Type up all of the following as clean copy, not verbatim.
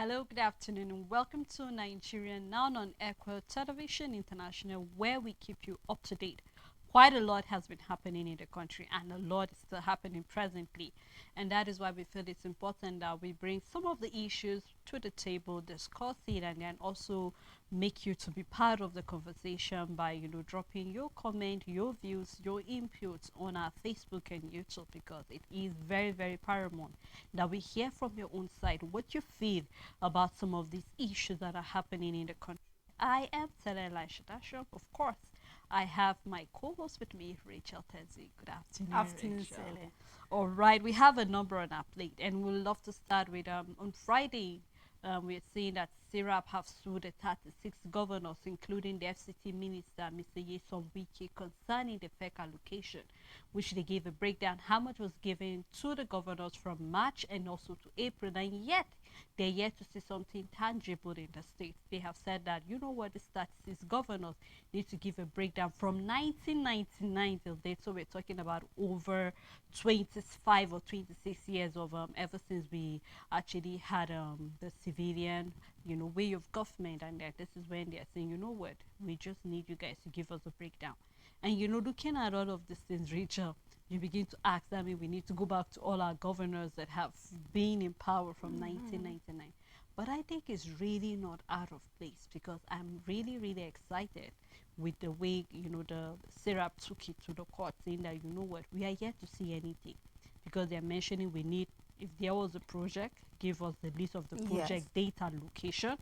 Hello, good afternoon, and welcome to Nigerian Now on Echo Television International, where we keep you up to date. Quite a lot has been happening in the country, and a lot is still happening presently. And that is why we feel it's important that we bring some of the issues to the table, discuss it, and then also make you to be part of the conversation by dropping your comment, your views, your inputs on our Facebook and YouTube, because it is very paramount that we hear from your own side what you feel about some of these issues that are happening in the country. I am Tele Shadasham. Of course, I have my co-host with me, Rachel Tenzi. Good afternoon, Afternoon, Rachel. Sele. All right, we have a number on our plate, and we'd love to start with on Friday. We're seeing that Syrup have sued the 36 governors, including the FCT minister, Mr. Yeson Wike, concerning the FEC allocation, which they gave a breakdown how much was given to the governors from March and also to April, and yet they're yet to see something tangible in the state. They have said that, you know what, the statistics governors need to give a breakdown from 1999 till date. So we're talking about over 25 or 26 years of ever since we actually had the civilian, way of government, and that this is when they're saying, you know what, we just need you guys to give us a breakdown. And looking at all of these things, Rachel, you begin to ask, I mean, we need to go back to all our governors that have been in power from 1999. But I think it's really not out of place, because I'm really excited with the way the syrup took it to the court, saying that, you know what, we are yet to see anything, because they're mentioning we need, if there was a project, give us the list of the Yes. project data location.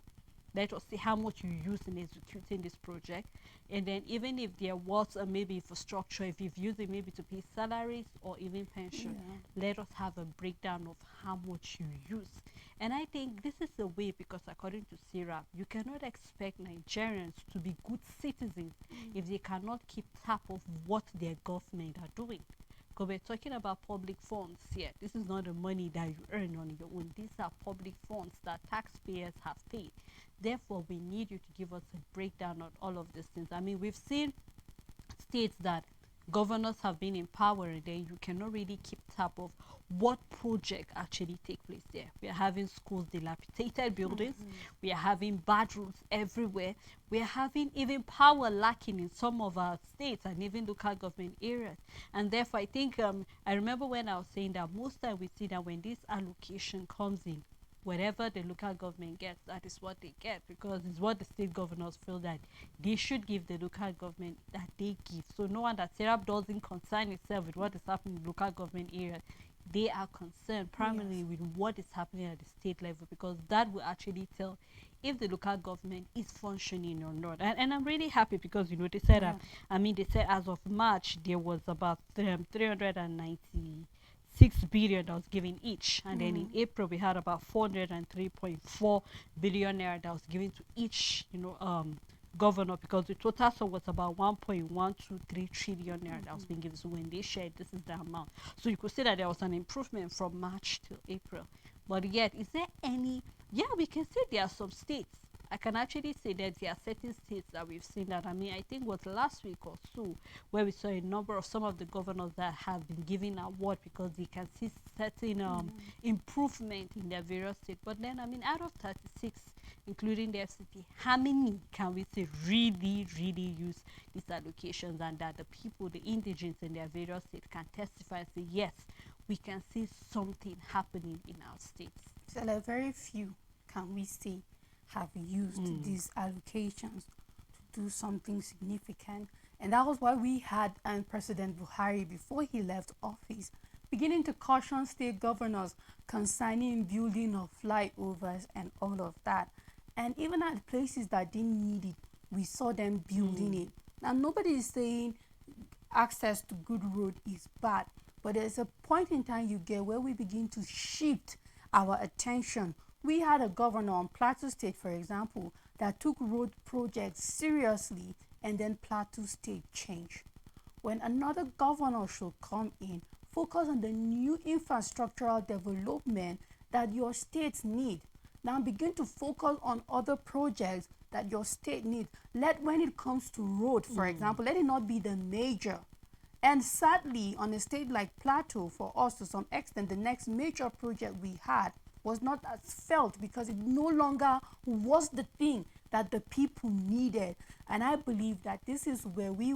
Let us see how much you use in executing this project. And then even if there was maybe infrastructure, if you've used it maybe to pay salaries or even pension, Yeah. let us have a breakdown of how much you use. And I think this is the way, because according to CIRAP, you cannot expect Nigerians to be good citizens if they cannot keep tap of what their government are doing. Because we're talking about public funds here. This is not the money that you earn on your own. These are public funds that taxpayers have paid. Therefore, we need you to give us a breakdown on all of these things. I mean, we've seen states that governors have been in power, and then you cannot really keep tab of what project actually take place there. We are having schools dilapidated buildings, we are having bad roads everywhere, we are having even power lacking in some of our states and even local government areas. And therefore, I think I remember when I was saying that most time we see that when this allocation comes in, whatever the local government gets, that is what they get, because it's what the state governors feel that they should give the local government that they give. So no one that Serap doesn't concern itself with what is happening in local government areas. They are concerned primarily Yes. with what is happening at the state level, because that will actually tell if the local government is functioning or not. And I'm really happy, because they said Yeah. I mean, they said as of March there was about 396 billion that was given each, and then in April we had about 403.4 billion naira that was given to each governor, because the total sum was about 1.123 trillion naira that was being given. So when they shared, this is the amount. So you could see that there was an improvement from March to April. But yet, is there any? Yeah, we can say there are some states. I can actually say that there are certain states that we've seen that. I mean, I think it was last week or so where we saw a number of some of the governors that have been given award because they can see certain improvement in their various states. But then, I mean, out of 36, including the FCT, how many can we say really use these allocations, and that the people, the indigents in their various states, can testify and say, yes, we can see something happening in our states. Sele, very few can we say have used these allocations to do something significant. And that was why we had President Buhari, before he left office, beginning to caution state governors concerning building of flyovers and all of that. And even at places that didn't need it, we saw them building it. Now, nobody is saying access to good road is bad, but there's a point in time you get where we begin to shift our attention. We had a governor on Plateau State, for example, that took road projects seriously, and then Plateau State changed. When another governor should come in, focus on the new infrastructural development that your states need. Now begin to focus on other projects that your state needs. Let, when it comes to road, for example, let it not be the major. And sadly, on a state like Plateau, for us to some extent, the next major project we had was not as felt because it no longer was the thing that the people needed. And I believe that this is where we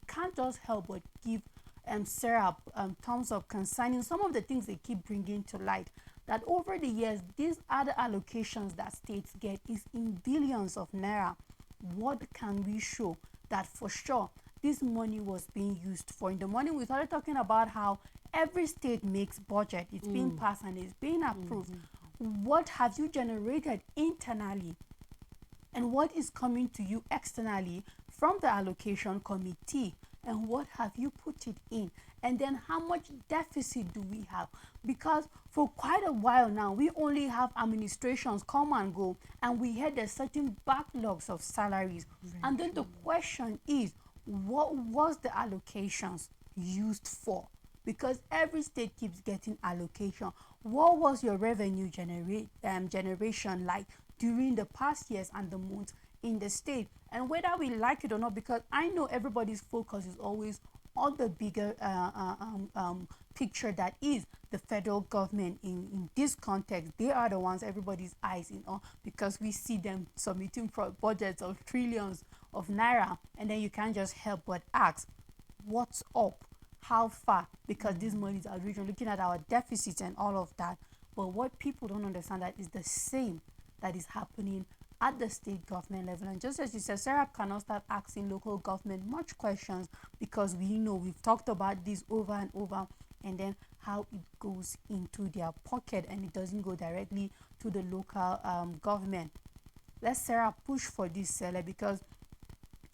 can't just help but give Sarah thumbs up concerning some of the things they keep bringing to light. That over the years, these other allocations that states get is in billions of naira. What can we show that for sure this money was being used for? In the morning, we started talking about how every state makes budget. It's being passed and it's being approved. What have you generated internally? And what is coming to you externally from the allocation committee? And what have you put it in? And then how much deficit do we have? Because for quite a while now, we only have administrations come and go, and we had a certain backlogs of salaries. And then the question is, what was the allocations used for? Because every state keeps getting allocation. What was your revenue generation like during the past years and the months in the state? And whether we like it or not, because I know everybody's focus is always on the bigger picture that is the federal government. In this context, they are the ones everybody's eyes in on, because we see them submitting budgets of trillions of naira, and then you can't just help but ask, what's up? How far? Because these monies are regional, looking at our deficits and all of that. But what people don't understand that is the same that is happening at the state government level. And just as you said, Sarah cannot start asking local government much questions, because we know we've talked about this over and over, and then how it goes into their pocket and it doesn't go directly to the local government. Let Sarah push for this, Sele, because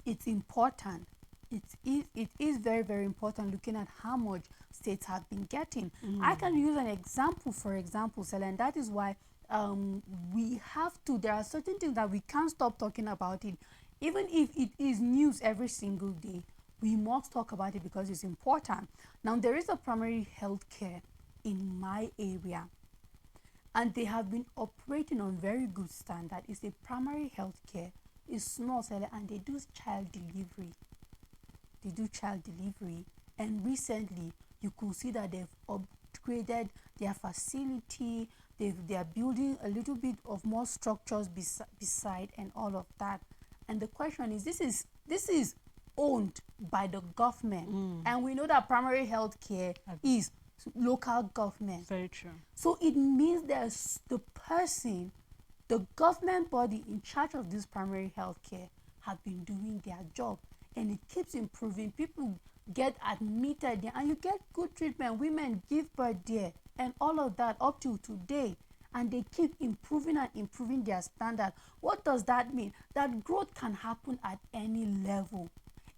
it's important. It is very, very important, looking at how much states have been getting. I can use an example, for example, Sele, and that is why we have to, there are certain things that we can't stop talking about it. Even if it is news every single day, we must talk about it because it's important. Now, there is a primary health care in my area, and they have been operating on very good standard. It's a primary health care. It's small, and they do child delivery. And recently you could see that they've upgraded their facility. They are building a little bit of more structures beside and all of that. And the question is, this is owned by the government, and we know that primary health care is local government. Very true. So it means there's the government body in charge of this primary health care have been doing their job, and it keeps improving. People get admitted there, and you get good treatment. Women give birth there and all of that up to today, and they keep improving and improving their standard. What does that mean? That growth can happen at any level.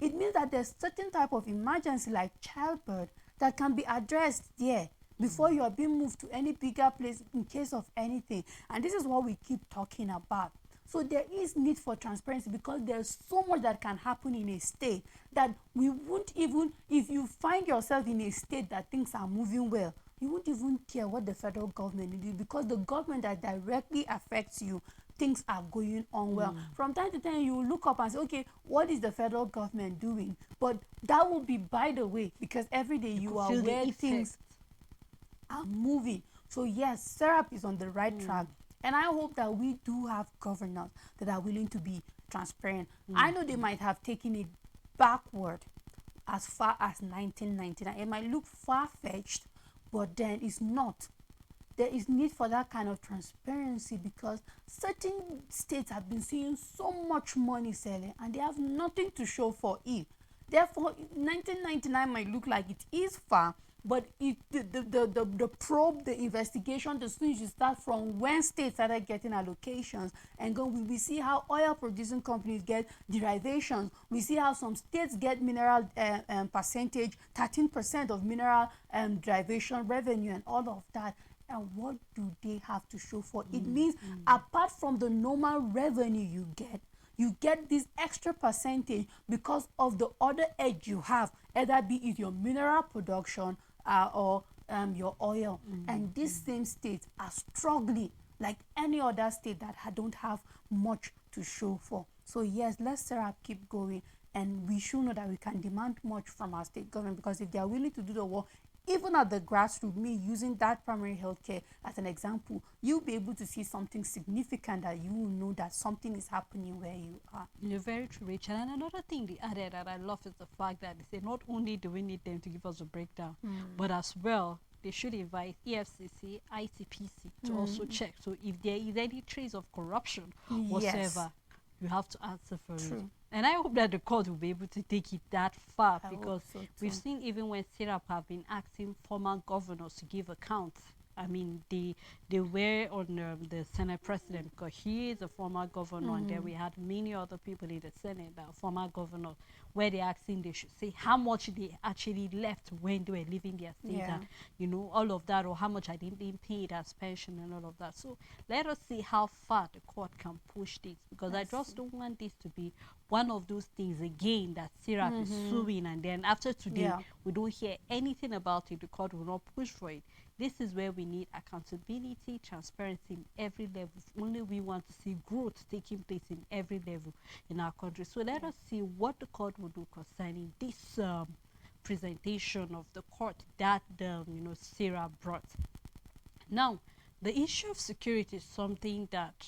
It means that there's certain type of emergency like childbirth that can be addressed there before you are being moved to any bigger place in case of anything. And this is what we keep talking about. So there is need for transparency, because there's so much that can happen in a state that we won't even, if you find yourself in a state that things are moving well, you won't even care what the federal government did, because the government that directly affects you, things are going on well. From time to time, you will look up and say, okay, what is the federal government doing? But that will be by the way, because every day you are where things are moving. So yes, Serap is on the right track. And I hope that we do have governors that are willing to be transparent. I know they might have taken it backward as far as 1999. It might look far-fetched, but then it's not. There is need for that kind of transparency, because certain states have been seeing so much money selling and they have nothing to show for it. Therefore, 1999 might look like it is far, but the probe, the investigation, the students should start from when states started getting allocations and go. We see how oil producing companies get derivations. We see how some states get mineral percentage, 13% of mineral derivation revenue and all of that. And what do they have to show for? It means apart from the normal revenue you get this extra percentage because of the other edge you have, either be it your mineral production or your oil. And these same states are struggling like any other state that don't have much to show for. So yes, let's Sarah keep going, and we should know that we can demand much from our state government, because if they are willing to do the work, even at the grassroots, me using that primary healthcare as an example, you'll be able to see something significant that you will know that something is happening where you are. You're very true, Rachel. And another thing they added that I love is the fact that they say not only do we need them to give us a breakdown, but as well they should invite EFCC, ICPC to also check. So if there is any trace of corruption whatsoever, you have to answer for it. And I hope that the court will be able to take it that far, because we've seen even when Syrup have been asking former governors to give accounts. I mean, they were on the Senate president, because he is a former governor, and then we had many other people in the Senate that are former governors, where they're asking they should say how much they actually left when they were leaving their state, and you know, all of that, or how much I didn't being paid as pension and all of that. So let us see how far the court can push this, because I just don't want this to be one of those things again that Syrup is suing, and then after today we don't hear anything about it. The court will not push for it. This is where we need accountability, transparency in every level. Only we want to see growth taking place in every level in our country. So let us see what the court will do concerning this presentation of the court that Syrup brought. Now, the issue of security is something that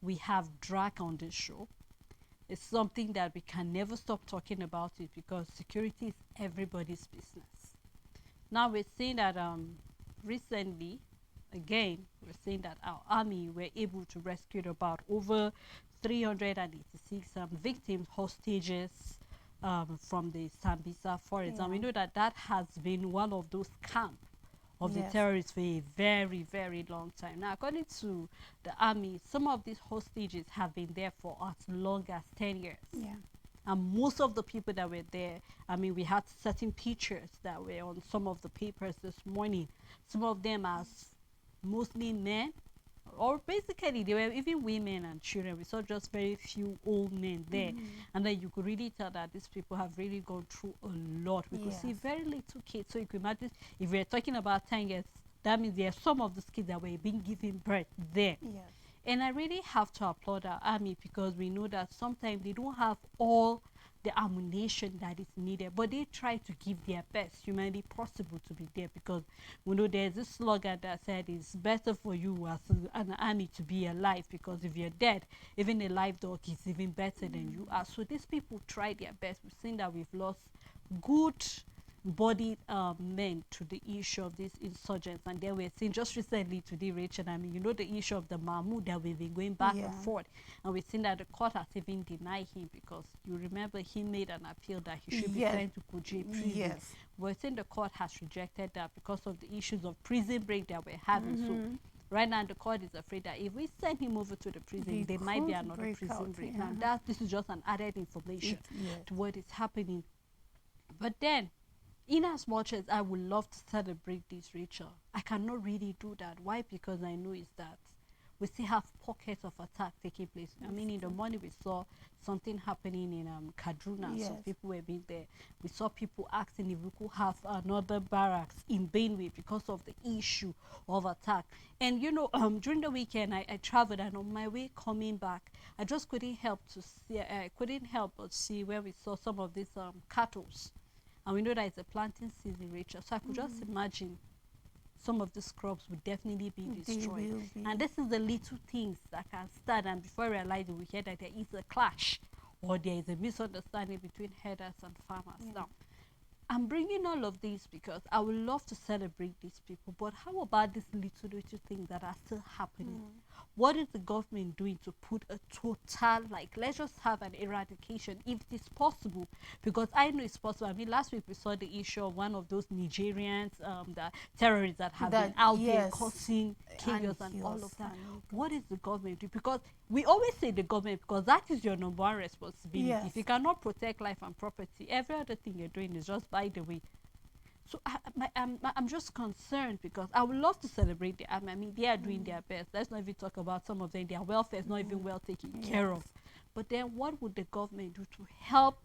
we have dragged on this show. It's something that we can never stop talking about it, because security is everybody's business. Now we're seeing that recently, again, we're seeing that our army were able to rescue about over 386 victims, hostages from the Sambisa forest. And we know that that has been one of those camps of the terrorists for a very, very long time. Now, according to the army, some of these hostages have been there for as long as 10 years. And most of the people that were there, I mean, we had certain pictures that were on some of the papers this morning. Some of them as mostly men, or basically they were even women and children. We saw just very few old men there. And then you could really tell that these people have really gone through a lot. We could see very little kids. So you could imagine, if we're talking about 10 years, that means there are some of these kids that were being given birth there. And I really have to applaud our army, because we know that sometimes they don't have all the ammunition that is needed, but they try to give their best humanly possible to be there, because we know there's this slogan that said it's better for you as an army to be alive, because if you're dead, even a live dog is even better than you are. So these people try their best. We've seen that we've lost good bodied men to the issue of these insurgents, and then we're seeing just recently today, Rachel, I mean, you know, the issue of the Mahmoud that we've been going back and forth, and we've seen that the court has even denied him, because you remember he made an appeal that he should be sent to Kuje prison. We're saying the court has rejected that because of the issues of prison break that we're having. So right now the court is afraid that if we send him over to the prison, there might be another prison break. And this is just an added information to what is happening. But then, in as much as I would love to celebrate this, Rachel, I cannot really do that. Why? Because I know is that we still have pockets of attack taking place. I mean, in the morning we saw something happening in Kaduna. So people were being there. We saw people asking if we could have another barracks in Benue because of the issue of attack. And you know, during the weekend I traveled, and on my way coming back, I just couldn't help to see. I couldn't help but see where we saw some of these cattle. And we know that it's a planting season, Rachel. So I could just imagine some of these crops would definitely be destroyed. And this is the little things that can start. And before I realize it, we hear that there is a clash, or there is a misunderstanding between herders and farmers. Now, I'm bringing all of this because I would love to celebrate these people, but how about these little things that are still happening? What is the government doing to put a total, like, let's just have an eradication if it is possible? Because I know it's possible. I mean, last week we saw the issue of one of those Nigerians, the terrorists that have been out there causing chaos and all of that. What is the government doing? Because we always say the government, because that is your number one responsibility. If you cannot protect life and property, every other thing you're doing is just by the way. So I'm just concerned, because I would love to celebrate the army. I mean, they are doing their best. Let's not even talk about some of them. Their welfare is not even well taken care of. But then what would the government do to help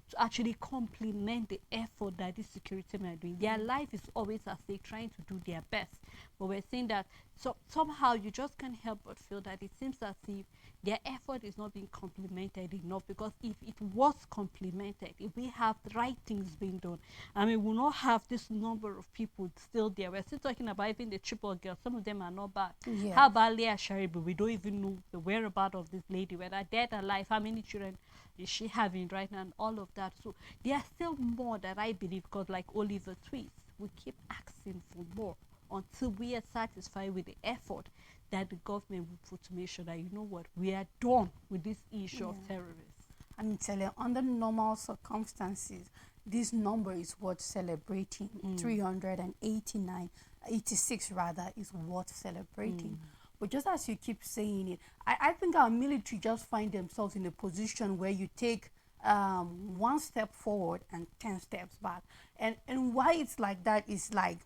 to actually complement the effort that these security men are doing? Their life is always as they trying to do their best. But we're seeing that So somehow you just can't help but feel that it seems as if their effort is not being complimented enough, because if it was complimented, if we have the right things being done, I mean, we'll not have this number of people still there. We're still talking about even the triple girls. Some of them are not bad. Yeah. How about Leah Sharibu? We don't even know the whereabouts of this lady, whether dead or alive, how many children is she having right now, and all of that. So there are still more that I believe, because like Oliver Twist, we keep asking for more until we are satisfied with the effort that the government will put to make sure that, you know what, we are done with this issue of Yeah. terrorists. I mean, under normal circumstances, this number is worth celebrating. 389, 86 rather, is worth celebrating. But just as you keep saying it, I think our military just find themselves in a position where you take one step forward and 10 steps back. And why it's like that is like,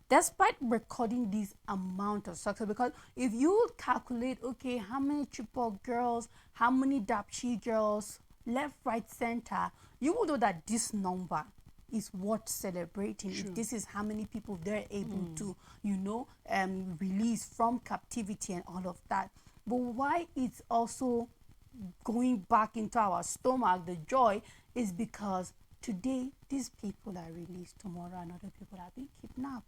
despite recording this amount of success, because if you calculate, okay, how many Chibok girls, how many Dapchi girls, left, right, center, you will know that this number is worth celebrating. True. If this is how many people they're able to, release from captivity and all of that. But why it's also going back into our stomach, the joy, is because today these people are released, tomorrow another people are being kidnapped.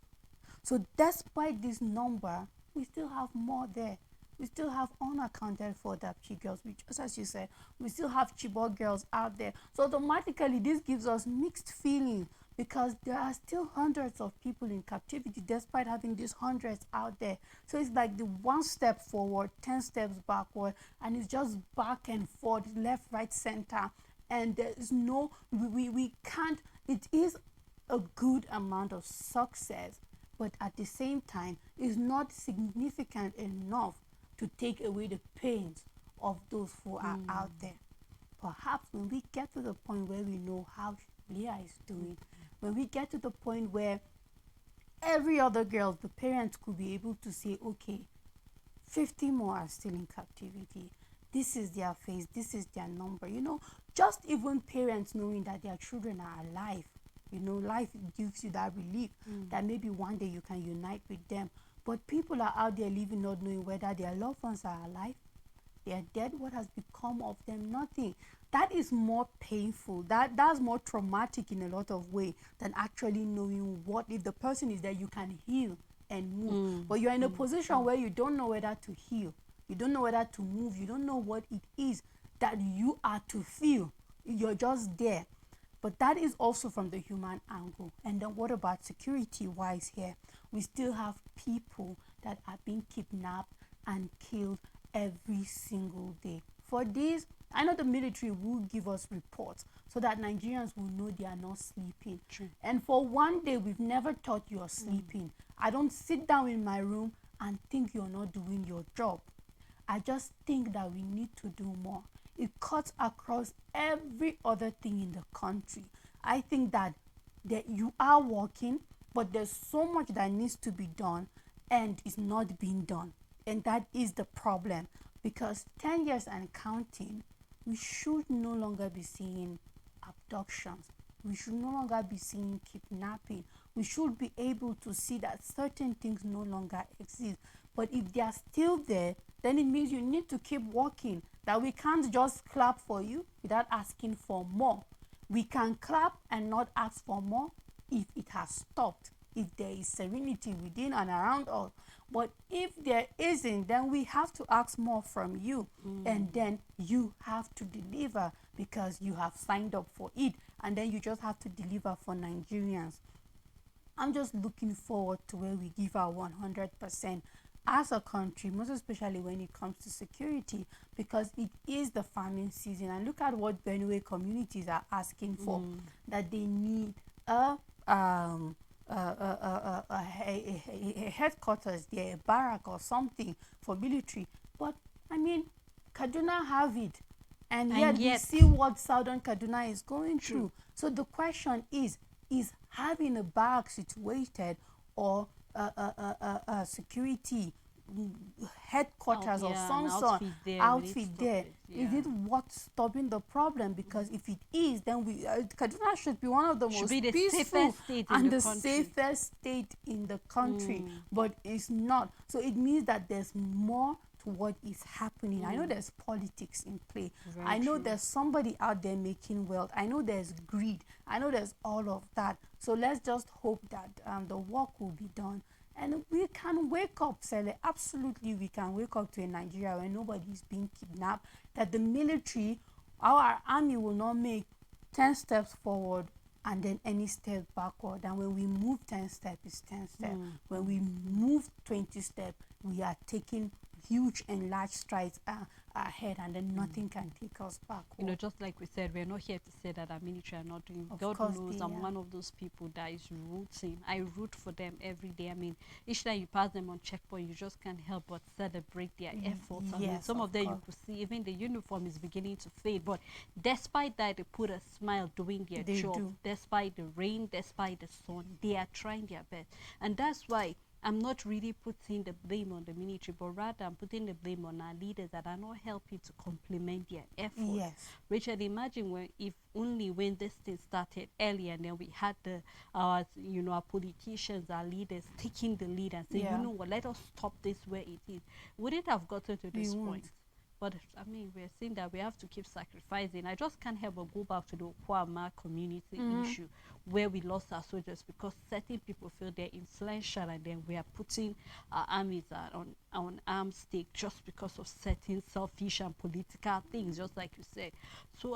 So despite this number, we still have more there. We still have unaccounted for Dapchi girls, which, just as you said, we still have Chibok girls out there. So automatically, this gives us mixed feelings, because there are still hundreds of people in captivity despite having these hundreds out there. So it's like the one step forward, 10 steps backward, and it's just back and forth, left, right, center. And there's no, we can't, it is a good amount of success, but at the same time, it's not significant enough to take away the pains of those who are out there. Perhaps when we get to the point where we know how Leah is doing, when we get to the point where every other girl, the parents could be able to say, okay, 50 more are still in captivity. This is their face, this is their number. Just even parents knowing that their children are alive, life gives you that relief that maybe one day you can unite with them. But people are out there living not knowing whether their loved ones are alive, they are dead, what has become of them, nothing. That is more painful, that's more traumatic in a lot of ways than actually knowing what, if the person is there, you can heal and move. But you're in a position where you don't know whether to heal, you don't know whether to move, you don't know what it is that you are to feel, you're just there. But that is also from the human angle. And then what about security wise here? We still have people that are being kidnapped and killed every single day. For this, I know the military will give us reports so that Nigerians will know they are not sleeping. True. And for one day, we've never thought you are sleeping. I don't sit down in my room and think you're not doing your job. I just think that we need to do more. It cuts across every other thing in the country. I think that you are working, but there's so much that needs to be done and is not being done. And that is the problem, because 10 years and counting, we should no longer be seeing abductions. We should no longer be seeing kidnapping. We should be able to see that certain things no longer exist. But if they are still there, then it means you need to keep working. That we can't just clap for you without asking for more. We can clap and not ask for more if it has stopped, if there is serenity within and around us. But if there isn't, then we have to ask more from you. And then you have to deliver, because you have signed up for it. And then you just have to deliver for Nigerians. I'm just looking forward to where we give our 100% as a country, most especially when it comes to security, because it is the farming season. And look at what Benue communities are asking for, that they need a headquarters there, a barrack or something for military. But I mean, Kaduna have it, and yet we see what Southern Kaduna is going through. So the question is having a barrack situated, or security headquarters of Yeah, an some sort outfit there. We need to outfit stop there. it. Is Yeah. it what's stopping the problem? Because if it is, then Kaduna should be one of the Should most be the peaceful safest state in and the the country. safest state in the country, Mm. but it's not. So it means that there's more to what is happening. I know Mm. there's politics in play. Very I know true. there's somebody out there making wealth. I know there's greed. I know there's all of that. So let's just hope that the work will be done and we can wake up, Sele. Absolutely, we can wake up to a Nigeria where nobody is being kidnapped, that the military, our army will not make 10 steps forward and then any step backward. And when we move 10 steps, it's 10 steps. When we move 20 steps, we are taking huge and large strides ahead, and then nothing can take us backward. Just like we said, we're not here to say that our military are not doing. Of God course knows they I'm are. one of those people that is rooting. I root for them every day. I mean, each time you pass them on checkpoint, you just can't help but celebrate their efforts. I mean, Yes, some of of them you course. could see even the uniform is beginning to fade, but despite that, they put a smile doing their They job. do. Despite the rain, despite the sun, they are trying their best, and that's why I'm not really putting the blame on the military, but rather I'm putting the blame on our leaders that are not helping to complement their efforts. Yes. Rachel, imagine if only when this thing started earlier, and then we had our politicians, our leaders taking the lead and say, Yeah. you know what, let us stop this where it is. Would it have gotten to We this won't. point? But I mean, we're seeing that we have to keep sacrificing. I just can't help but go back to the Okwama community issue where we lost our soldiers because certain people feel they're influential, and then we are putting our armies on arms stake just because of certain selfish and political things, just like you said. So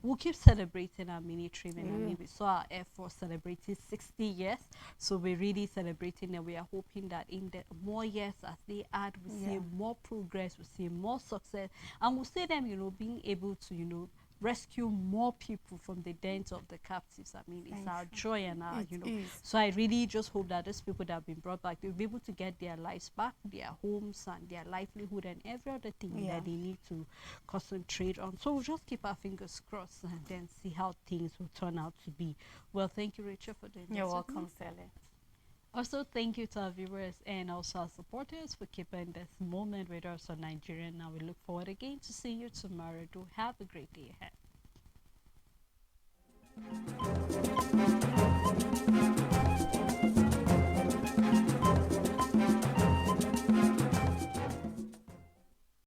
we'll keep celebrating our military men. I mean, we saw our Air Force celebrating 60 years, so we're really celebrating, and we are hoping that in the more years as they add, we see more progress, we see more success, and we'll see them, being able to, rescue more people from the dens of the captives. I mean, it's our joy and our, It is. So I really just hope that those people that have been brought back, they'll be able to get their lives back, their homes and their livelihood and every other thing that they need to concentrate on. So we'll just keep our fingers crossed and then see how things will turn out to be. Well, thank you, Rachel, for doing this. You're with welcome, me. Sele. Also, thank you to our viewers and also our supporters for keeping this moment with us on Nigeria. Now we look forward again to seeing you tomorrow. Do have a great day ahead.